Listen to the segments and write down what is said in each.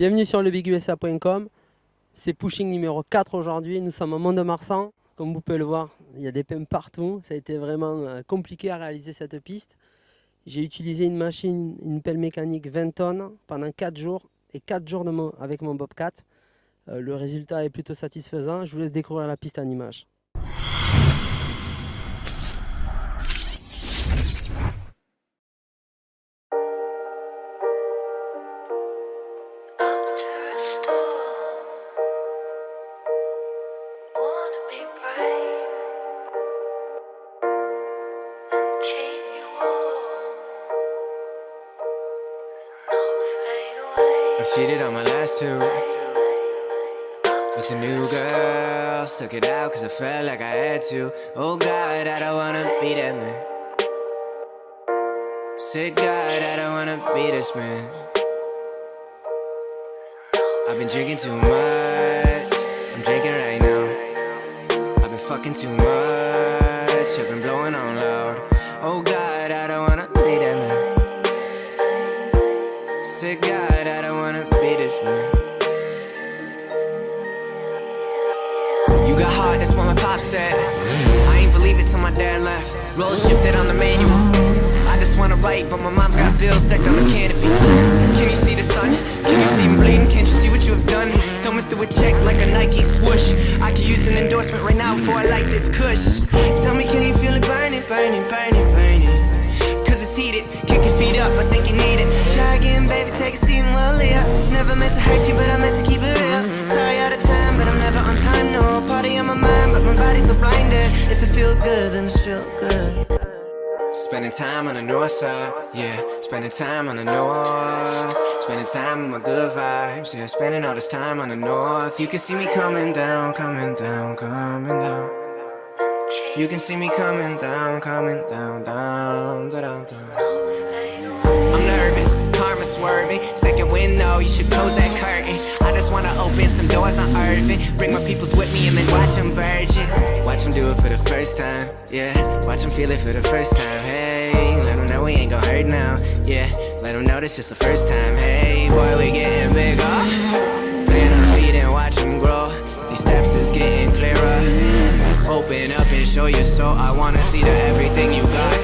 Bienvenue sur lebigusa.com. C'est pushing numéro 4 aujourd'hui. Nous sommes à Mont-de-Marsan. Comme vous pouvez le voir, il y a des pins partout. Ça a été vraiment compliqué à réaliser cette piste. J'ai utilisé une machine, une pelle mécanique 20 tonnes pendant 4 jours et 4 jours avec mon Bobcat. Le résultat est plutôt satisfaisant. Je vous laisse découvrir la piste en images. I cheated on my last two with a new girl, stuck it out cause I felt like I had to. Oh God, I don't wanna be that man. Said God, I don't wanna be this man. I've been drinking too much, I'm drinking right now. I've been fucking too much, I've been blowing on loud. Oh God, I don't wanna be that man. Said God, I don't wanna be this man. You got heart, that's what my pop said. I ain't believe it till my dad left. Roll shifted on the manual. I just wanna write, but my mom's got bills stacked on the canopy. Can you see the sun? Can you see me bleeding? Can't you see what you have done? Throw me through a check like a Nike swoosh. I could use an endorsement right now before I light this kush. Tell me, can you feel it burning, burning, burning, burning? Cause it's heated, kick your feet up, I think you need it. Try again, baby, take a seat and we'll live. Never meant to hurt you, but I meant to keep it real. Sorry out of time, but I'm never on time, no. Party on my mind, but my body's so blinded. If it feel good, then it feel good. Spending time on the north side, yeah. Spending time on the north. Spending time with my good vibes, yeah. Spending all this time on the north. You can see me coming down, coming down, coming down. You can see me coming down, down, down, down, down. I'm nervous, karma swerving. Second window, you should close that curtain. I just wanna open some doors on earth. Bring my peoples with me and then watch them virgin. Watch them do it for the first time, yeah. Watch them feel it for the first time, hey. Let them know we ain't gon' hurt now, yeah. Let them know this just the first time, hey. Boy, we getting bigger. Plant our feet and watch them grow. These steps is getting clearer. Open up and show your soul. I wanna see the everything you got.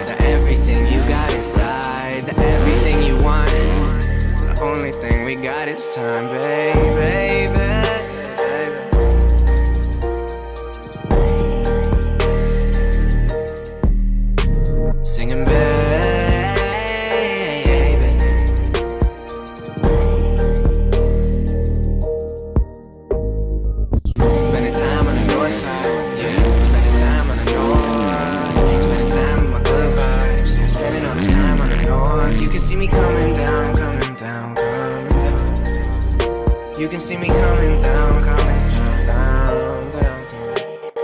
The everything you got inside. The everything you want. The only thing we got is time, baby, baby. Singing, baby. Spending time on the north side, yeah. Spending time on the north. Spending time with my good vibes, yeah. Spending all this time on the north. You can see me coming down, coming down, coming down. You can see me coming down, coming down, down, down, down.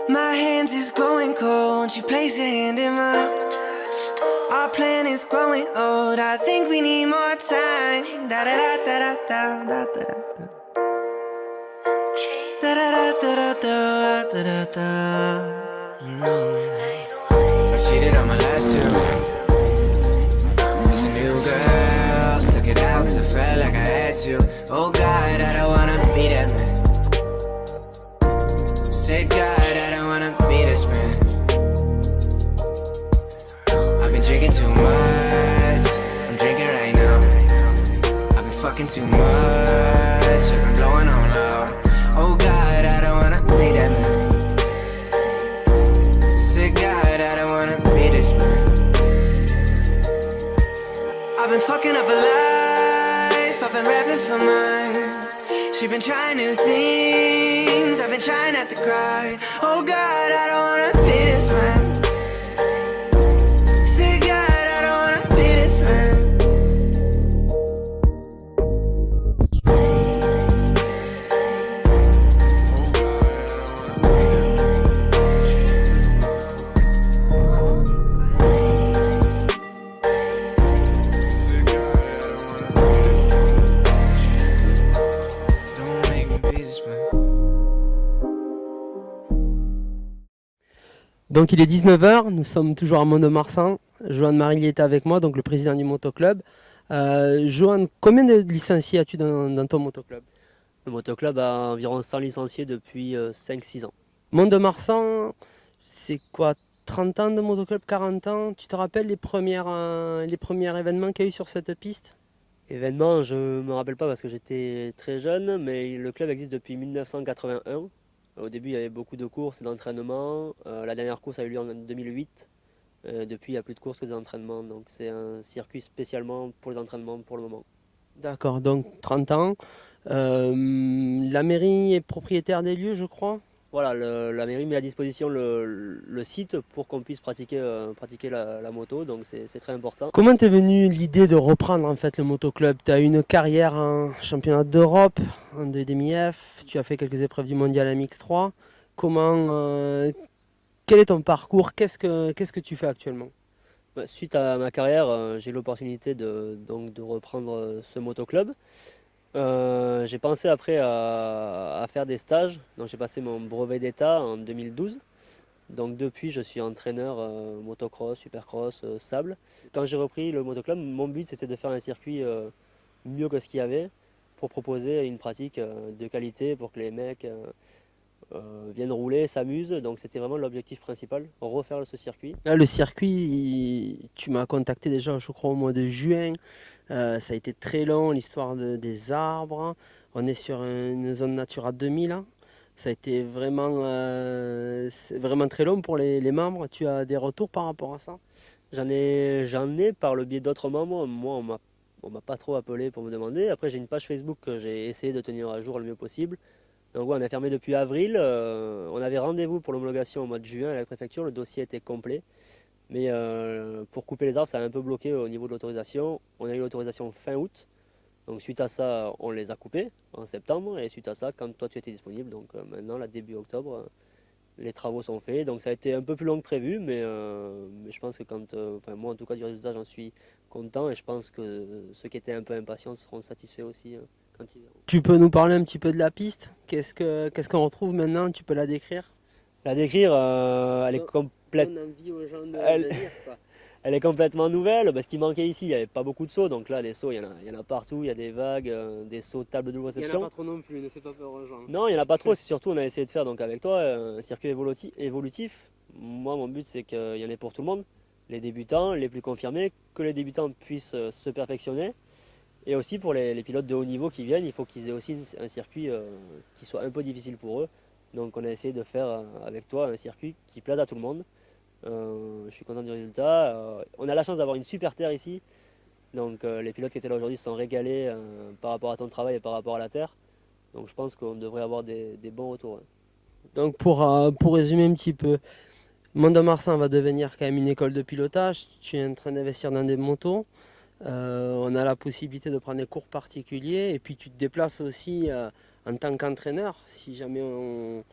My hands is growing cold, you place your hand in mine. Our plan is growing old, I think we need more time. Da da da da da da da da da. Da da da da da da da da. I cheated on my last two with a new girl, stuck it out cause I felt like I had to. Oh God, I don't wanna be that man. Said God, I don't wanna be this man. I've been drinking too much, I'm drinking right now. I've been fucking too much, I've been blowing on loud. Oh God, I don't wanna be that man. Said God, I don't wanna be this man. I've been fucking up a life, I've been rapping for mine. She been trying new things, I've been trying not to cry. Oh God, I don't wanna be this man. Said God, I don't wanna be this man. Don't make me be this man. Donc il est 19h, nous sommes toujours à Mont-de-Marsan. Johan Marillier est avec moi, donc le président du motoclub. Johan, combien de licenciés as-tu dans ton motoclub? Le motoclub a environ 100 licenciés depuis 5-6 ans. Mont-de-Marsan, c'est quoi, 30 ans de motoclub, 40 ans? Tu te rappelles les premiers événements qu'il y a eu sur cette piste? Événement, je ne me rappelle pas parce que j'étais très jeune, mais le club existe depuis 1981. Au début, il y avait beaucoup de courses et d'entraînements. La dernière course a eu lieu en 2008. Depuis, il n'y a plus de courses que des entraînements. Donc, c'est un circuit spécialement pour les entraînements pour le moment. D'accord, donc 30 ans. La mairie est propriétaire des lieux, je crois. Voilà, la mairie met à disposition le site pour qu'on puisse pratiquer la moto, donc c'est très important. Comment t'es venue l'idée de reprendre en fait le motoclub? Tu as eu une carrière en championnat d'Europe, en 2,5F, tu as fait quelques épreuves du mondial MX3. Quel est ton parcours? Qu'est-ce que tu fais actuellement? Suite à ma carrière, j'ai eu l'opportunité donc de reprendre ce motoclub. J'ai pensé après à faire des stages, donc j'ai passé mon brevet d'état en 2012. Donc depuis, je suis entraîneur motocross, supercross, sable. Quand j'ai repris le motoclub, mon but c'était de faire un circuit mieux que ce qu'il y avait pour proposer une pratique de qualité pour que les mecs viennent rouler, s'amusent. Donc c'était vraiment l'objectif principal, refaire ce circuit. Là, le circuit, tu m'as contacté déjà, je crois, au mois de juin. Ça a été très long, l'histoire des arbres. On est sur une zone Natura 2000, hein. Ça a été c'est vraiment très long pour les membres. Tu as des retours par rapport à ça? J'en ai par le biais d'autres membres. Moi, on m'a pas trop appelé pour me demander. Après, j'ai une page Facebook que j'ai essayé de tenir à jour le mieux possible. Donc ouais, on a fermé depuis avril. On avait rendez-vous pour l'homologation au mois de juin à la préfecture. Le dossier était complet. Mais pour couper les arbres, ça a un peu bloqué au niveau de l'autorisation. On a eu l'autorisation fin août. Donc suite à ça, on les a coupés en septembre. Et suite à ça, quand toi tu étais disponible, donc maintenant, là, début octobre, les travaux sont faits. Donc ça a été un peu plus long que prévu. Mais je pense que enfin moi en tout cas du résultat, j'en suis content. Et je pense que ceux qui étaient un peu impatients seront satisfaits aussi quand ils verront. Tu peux nous parler un petit peu de la piste? Qu'est-ce qu'on retrouve maintenant? Tu peux la décrire? La décrire, elle est complète. Donne envie aux gens de Elle- lire, quoi. Elle est complètement nouvelle. Ce qui manquait ici, il n'y avait pas beaucoup de sauts. Donc là, les sauts, il y en a partout. Il y a des vagues, des sauts table de Il n'y en a réception. pas trop non plus, ne fais pas peur aux gens. Non, il n'y en a pas trop. C'est surtout, on a essayé de faire donc avec toi un circuit évolutif. Moi, mon but, c'est qu'il y en ait pour tout le monde. Les débutants, les plus confirmés, que les débutants puissent se perfectionner. Et aussi pour les pilotes de haut niveau qui viennent, il faut qu'ils aient aussi un circuit qui soit un peu difficile pour eux. Donc on a essayé de faire avec toi un circuit qui plaise à tout le monde. Je suis content du résultat. On a la chance d'avoir une super terre ici. Donc les pilotes qui étaient là aujourd'hui se sont régalés par rapport à ton travail et par rapport à la terre. Donc je pense qu'on devrait avoir des bons retours. Ouais. Donc pour résumer un petit peu, Mont-de-Marsan va devenir quand même une école de pilotage. Tu es en train d'investir dans des motos. On a la possibilité de prendre des cours particuliers et puis tu te déplaces aussi en tant qu'entraîneur si jamais on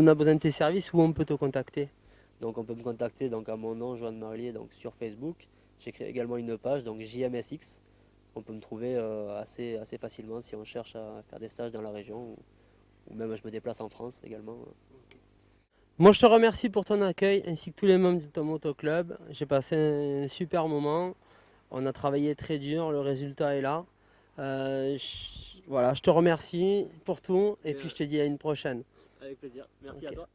a besoin de tes services, où on peut te contacter. Donc on peut me contacter donc, à mon nom, Johan Marlier, donc, sur Facebook. J'ai créé également une page, donc JMSX. On peut me trouver assez facilement si on cherche à faire des stages dans la région ou même je me déplace en France également. Moi je te remercie pour ton accueil ainsi que tous les membres de ton motoclub. J'ai passé un super moment. On a travaillé très dur, le résultat est là. Voilà, je te remercie pour tout et puis je te dis à une prochaine. Avec plaisir. Merci Ok. à toi.